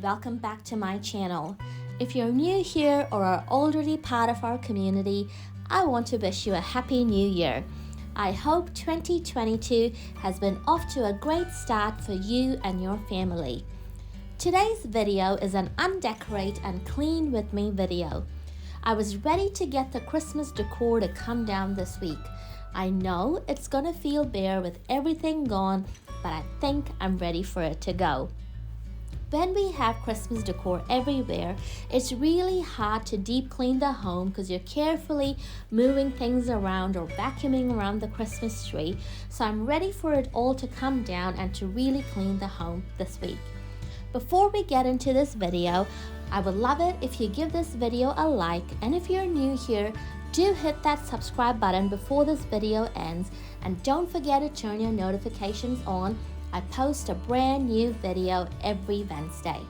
welcome back to my channel. If you're new here or are already part of our community, I want to wish you a happy new year. I hope 2022 has been off to a great start for you and your family. Today's video is an undecorate and clean with me video. I was ready to get the Christmas decor to come down this week. I know it's gonna feel bare with everything gone, but I think I'm ready for it to go. When we have Christmas decor everywhere, it's really hard to deep clean the home because you're carefully moving things around or vacuuming around the Christmas tree. So I'm ready for it all to come down and to really clean the home this week. Before we get into this video, I would love it if you give this video a like, and if you're new here, do hit that subscribe button before this video ends, and don't forget to turn your notifications on. I post a brand new video every Wednesday.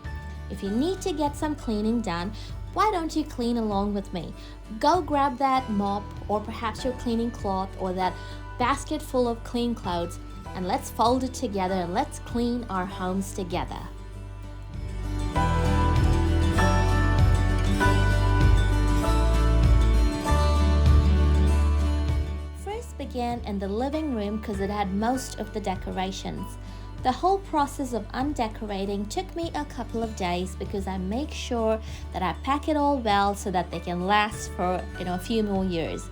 If you need to get some cleaning done, why don't you clean along with me? Go grab that mop or perhaps your cleaning cloth or that basket full of clean clothes, and let's fold it together and let's clean our homes together. Began in the living room because it had most of the decorations. The whole process of undecorating took me a couple of days because I make sure that I pack it all well so that they can last for a few more years.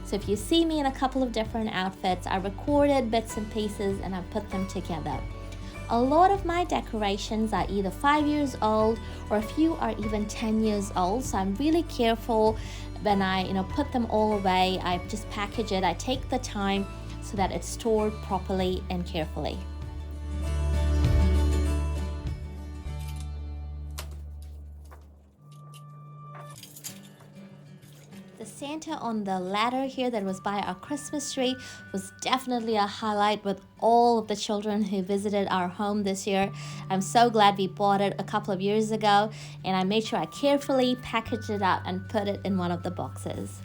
So if you see me in a couple of different outfits, I recorded bits and pieces and I put them together. A lot of my decorations are either 5 years old or a few are even 10 years old, so I'm really careful when I put them all away. I just package it. I take the time so that it's stored properly and carefully. The Santa on the ladder here that was by our Christmas tree was definitely a highlight with all of the children who visited our home this year. I'm so glad we bought it a couple of years ago, and I made sure I carefully packaged it up and put it in one of the boxes.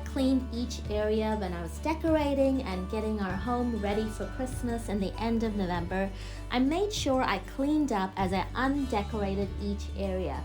Cleaned each area when I was decorating and getting our home ready for Christmas in the end of November. I made sure I cleaned up as I undecorated each area.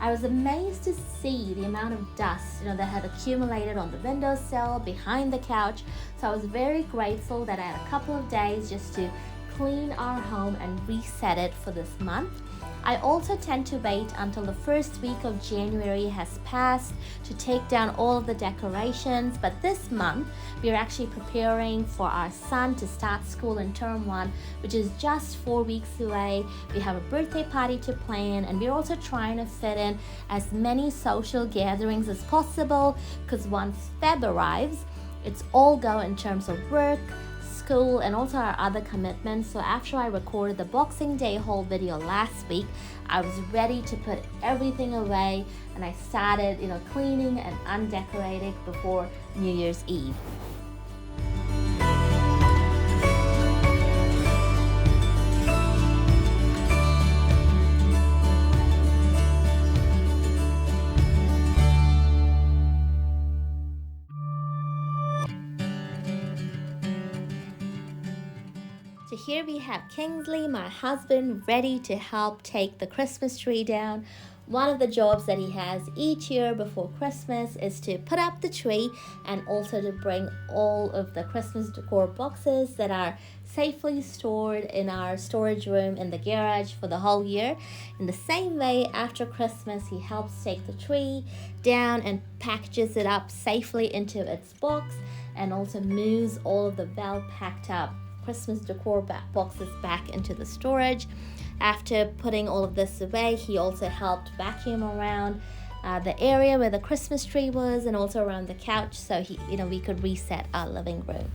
I was amazed to see the amount of dust that had accumulated on the windowsill, behind the couch. So I was very grateful that I had a couple of days just to clean our home and reset it for this month. I also tend to wait until the first week of January has passed to take down all of the decorations, but this month we are actually preparing for our son to start school in term 1, which is just 4 weeks away. We have a birthday party to plan, and we're also trying to fit in as many social gatherings as possible because once Feb arrives, it's all go in terms of work, school, and also our other commitments. So after I recorded the Boxing Day haul video last week, I was ready to put everything away, and I started cleaning and undecorating before New Year's Eve. So here we have Kingsley, my husband, ready to help take the Christmas tree down. One of the jobs that he has each year before Christmas is to put up the tree and also to bring all of the Christmas decor boxes that are safely stored in our storage room in the garage for the whole year. In the same way, after Christmas, he helps take the tree down and packages it up safely into its box, and also moves all of the well packed up Christmas decor boxes back into the storage. After putting all of this away, he also helped vacuum around the area where the Christmas tree was, and also around the couch, so we could reset our living room.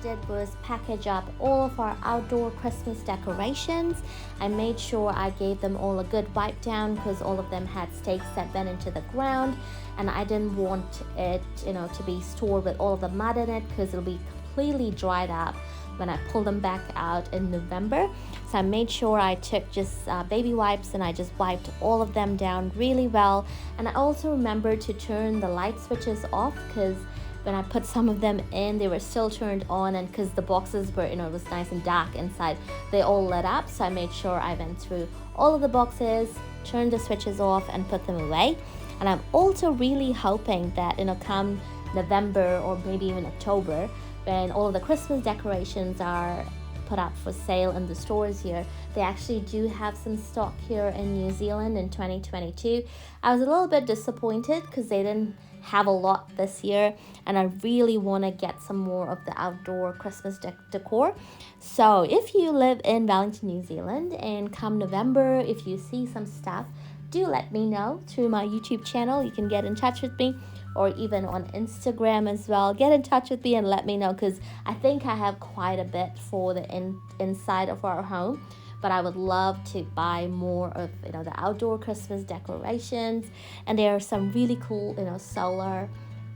Did was package up all of our outdoor Christmas decorations. I made sure I gave them all a good wipe down because all of them had stakes that went into the ground, and I didn't want it to be stored with all of the mud in it, because it'll be completely dried up when I pull them back out in November. So I made sure I took just baby wipes and I just wiped all of them down really well. And I also remembered to turn the light switches off, because when I put some of them in, they were still turned on, and because the boxes were, it was nice and dark inside, they all lit up. So I made sure I went through all of the boxes, turned the switches off, and put them away. And I'm also really hoping that, come November or maybe even October, when all of the Christmas decorations are put up for sale in the stores here, they actually do have some stock here in New Zealand in 2022. I was a little bit disappointed because they didn't have a lot this year, and I really want to get some more of the outdoor Christmas decor. So if you live in Wellington, New Zealand, and come November, if you see some stuff, do let me know through my YouTube channel. You can get in touch with me, or even on Instagram as well. Get in touch with me and let me know, because I think I have quite a bit for the inside of our home. But I would love to buy more of the outdoor Christmas decorations, and there are some really cool solar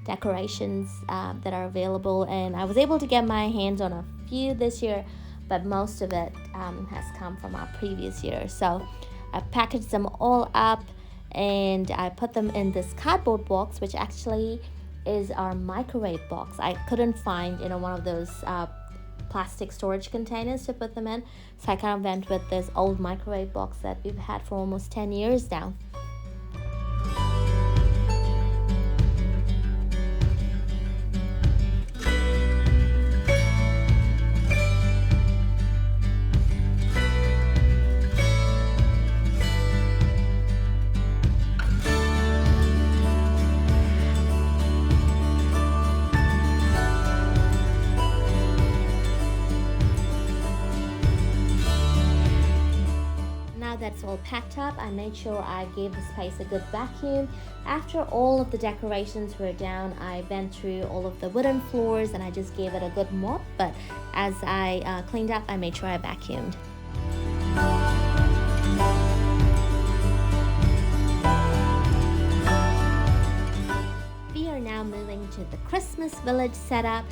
decorations that are available, and I was able to get my hands on a few this year, but most of it has come from our previous year. So I packaged them all up and I put them in this cardboard box, which actually is our microwave box. I couldn't find one of those plastic storage containers to put them in, so I kind of went with this old microwave box that we've had for almost 10 years now. That's all packed up. I made sure I gave the space a good vacuum. After all of the decorations were down, I went through all of the wooden floors and I just gave it a good mop, but as I cleaned up, I made sure I vacuumed. We are now moving to the Christmas village setup.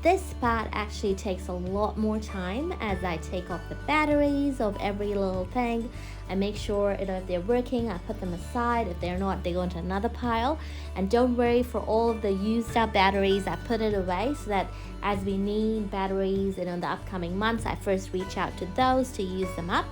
This part actually takes a lot more time, as I take off the batteries of every little thing. I make sure if they're working, I put them aside. If they're not, they go into another pile. And don't worry, for all of the used up batteries, I put it away so that as we need batteries in the upcoming months, I first reach out to those to use them up.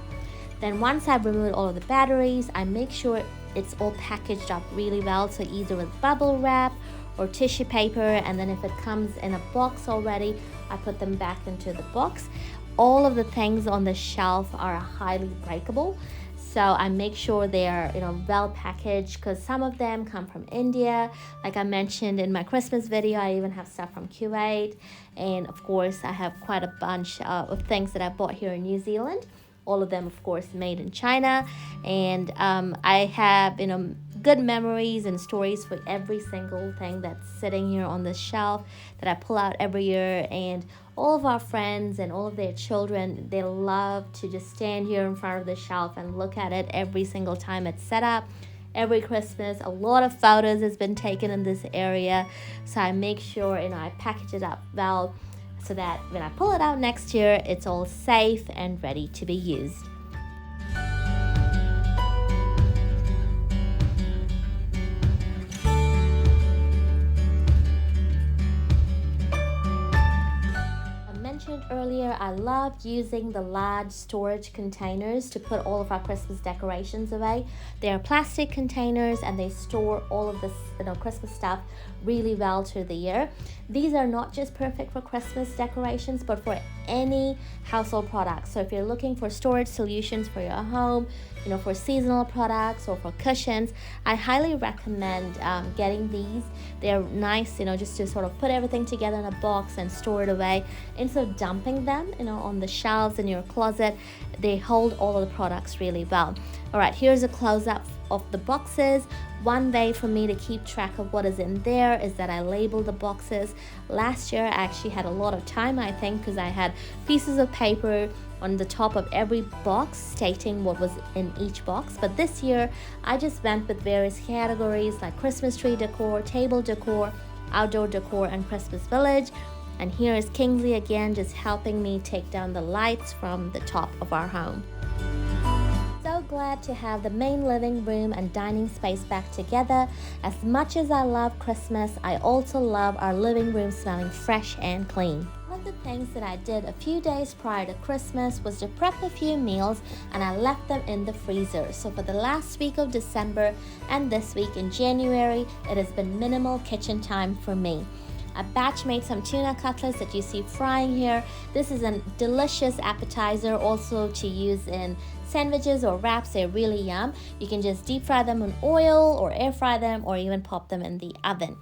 Then once I've removed all of the batteries, I make sure it's all packaged up really well, so either with bubble wrap or tissue paper, and then if it comes in a box already, I put them back into the box. All of the things on the shelf are highly breakable, so I make sure they are well packaged, because some of them come from India. Like I mentioned in my Christmas video, I even have stuff from Kuwait, and of course I have quite a bunch of things that I bought here in New Zealand. All of them, of course, made in China. And I have good memories and stories for every single thing that's sitting here on the shelf that I pull out every year. And all of our friends and all of their children, they love to just stand here in front of the shelf and look at it every single time it's set up. Every Christmas, a lot of photos has been taken in this area, so I make sure I package it up well so that when I pull it out next year, it's all safe and ready to be used. Earlier, I loved using the large storage containers to put all of our Christmas decorations away. They are plastic containers and they store all of this Christmas stuff really well through the year. These are not just perfect for Christmas decorations, but for any household products. So if you're looking for storage solutions for your home, for seasonal products or for cushions, I highly recommend getting these. They're nice, just to sort of put everything together in a box and store it away instead of dumping them, on the shelves in your closet. They hold all of the products really well. All right, here's a close-up of the boxes. One way for me to keep track of what is in there is that I label the boxes. Last year, I actually had a lot of time, I think, because I had pieces of paper on the top of every box stating what was in each box. But this year, I just went with various categories like Christmas tree decor, table decor, outdoor decor, and Christmas village. And here is Kingsley again, just helping me take down the lights from the top of our home. So glad to have the main living room and dining space back together. As much as I love Christmas, I also love our living room smelling fresh and clean. One of the things that I did a few days prior to Christmas was to prep a few meals, and I left them in the freezer. So for the last week of December and this week in January, it has been minimal kitchen time for me. I batch made some tuna cutlets that you see frying here. This is a delicious appetizer also to use in sandwiches or wraps. They're really yum. You can just deep fry them in oil or air fry them or even pop them in the oven.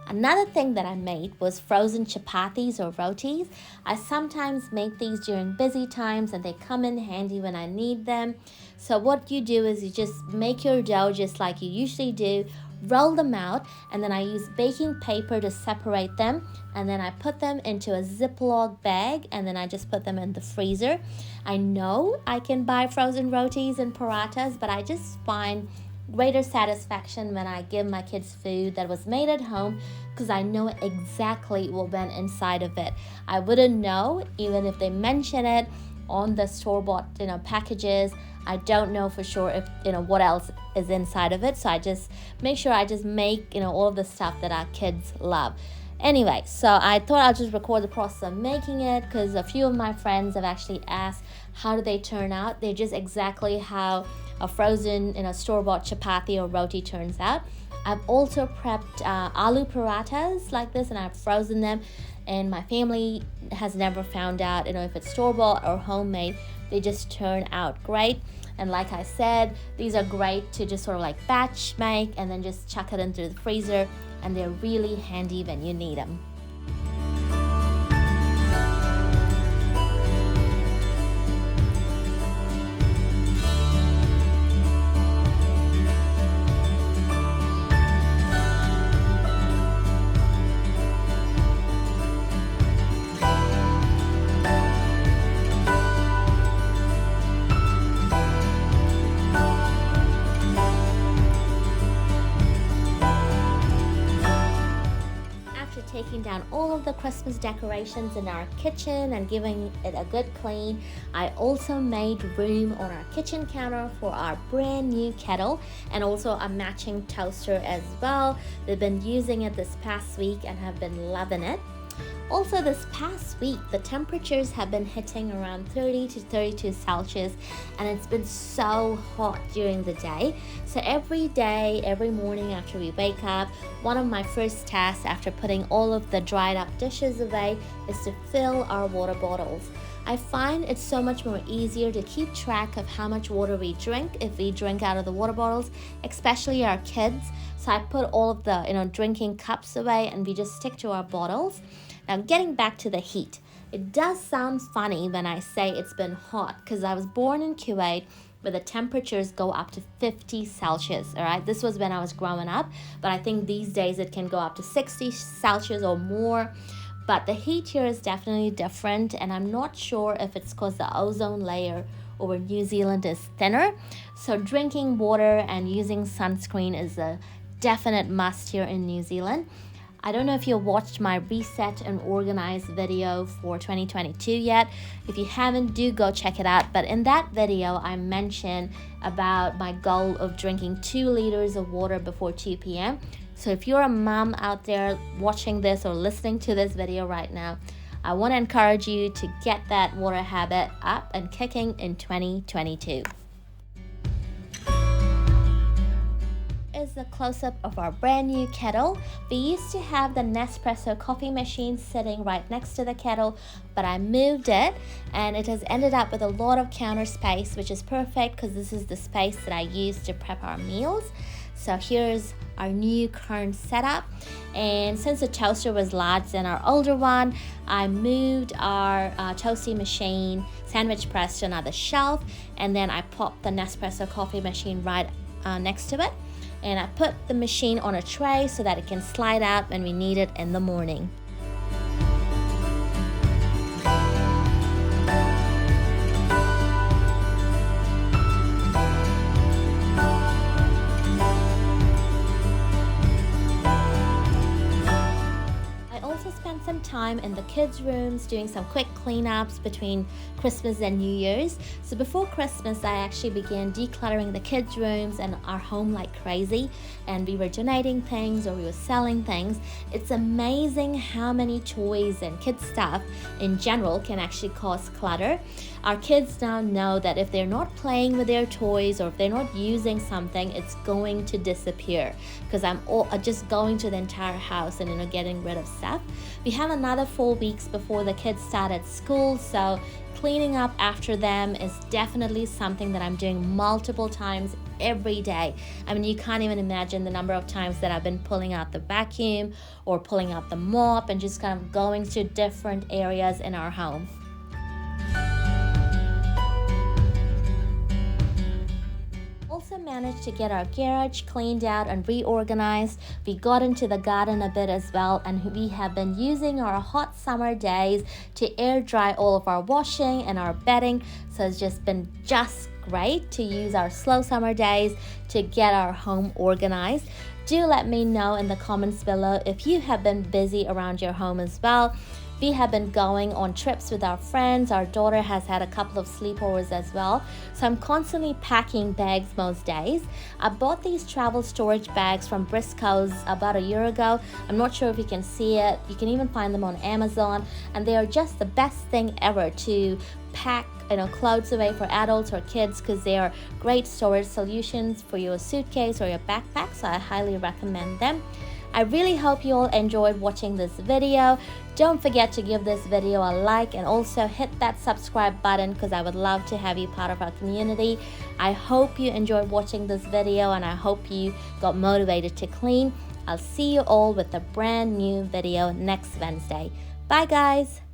Another thing that I made was frozen chipothes or rotis. I sometimes make these during busy times and they come in handy when I need them. So what you do is you just make your dough just like you usually do, roll them out, and then I use baking paper to separate them, and then I put them into a Ziploc bag, and then I just put them in the freezer. I know I can buy frozen rotis and parathas, but I just find greater satisfaction when I give my kids food that was made at home because I know exactly what went inside of it. I wouldn't know even if they mention it on the store-bought packages. I don't know for sure if what else is inside of it, so I just make sure I just make all of the stuff that our kids love. Anyway, so I thought I'll just record the process of making it because a few of my friends have actually asked how do they turn out. They're just exactly how a frozen store-bought chapati or roti turns out. I've also prepped aloo parathas like this, and I've frozen them, and my family has never found out if it's store-bought or homemade. They just turn out great. And like I said, these are great to just sort of like batch make and then just chuck it into the freezer, and they're really handy when you need them. Taking down all of the Christmas decorations in our kitchen and giving it a good clean, I also made room on our kitchen counter for our brand new kettle and also a matching toaster as well. They've been using it this past week and have been loving it. Also this past week, the temperatures have been hitting around 30 to 32 Celsius, and it's been so hot during the day. So every day, every morning after we wake up, one of my first tasks after putting all of the dried up dishes away is to fill our water bottles. I find it's so much more easier to keep track of how much water we drink if we drink out of the water bottles, especially our kids. So I put all of the drinking cups away and we just stick to our bottles. Now getting back to the heat, it does sound funny when I say it's been hot because I was born in Kuwait where the temperatures go up to 50 Celsius, all right? This was when I was growing up, but I think these days it can go up to 60 Celsius or more. But the heat here is definitely different, and I'm not sure if it's because the ozone layer over New Zealand is thinner. So drinking water and using sunscreen is a definite must here in New Zealand. I don't know if you watched my reset and organize video for 2022 yet. If you haven't, do go check it out. But in that video, I mentioned about my goal of drinking 2 liters of water before 2 p.m. So if you're a mom out there watching this or listening to this video right now, I want to encourage you to get that water habit up and kicking in 2022. Is a close-up of our brand new kettle. We used to have the Nespresso coffee machine sitting right next to the kettle, but I moved it and it has ended up with a lot of counter space, which is perfect because this is the space that I use to prep our meals. So here's our new current setup, and since the toaster was larger than our older one, I moved our toasty machine sandwich press to another shelf, and then I popped the Nespresso coffee machine right next to it. And I put the machine on a tray so that it can slide out when we need it in the morning. Spent some time in the kids' rooms doing some quick cleanups between Christmas and New Year's. So before Christmas, I actually began decluttering the kids' rooms and our home like crazy, and we were donating things or we were selling things. It's amazing how many toys and kids' stuff in general can actually cause clutter. Our kids now know that if they're not playing with their toys or if they're not using something, it's going to disappear, because I'm just going to the entire house and getting rid of stuff. We have another 4 weeks before the kids start at school, so cleaning up after them is definitely something that I'm doing multiple times every day. I mean, you can't even imagine the number of times that I've been pulling out the vacuum or pulling out the mop and just kind of going to different areas in our home. Also managed to get our garage cleaned out and reorganized. We got into the garden a bit as well, and we have been using our hot summer days to air dry all of our washing and our bedding. So it's just been great to use our slow summer days to get our home organized. Do let me know in the comments below if you have been busy around your home as well. We have been going on trips with our friends. Our daughter has had a couple of sleepovers as well. So I'm constantly packing bags most days. I bought these travel storage bags from Briscoe's about a year ago. I'm not sure if you can see it. You can even find them on Amazon. And they are just the best thing ever to pack clothes away for adults or kids, because they are great storage solutions for your suitcase or your backpack. So I highly recommend them. I really hope you all enjoyed watching this video. Don't forget to give this video a like and also hit that subscribe button, because I would love to have you part of our community. I hope you enjoyed watching this video and I hope you got motivated to clean. I'll see you all with a brand new video next Wednesday. Bye guys.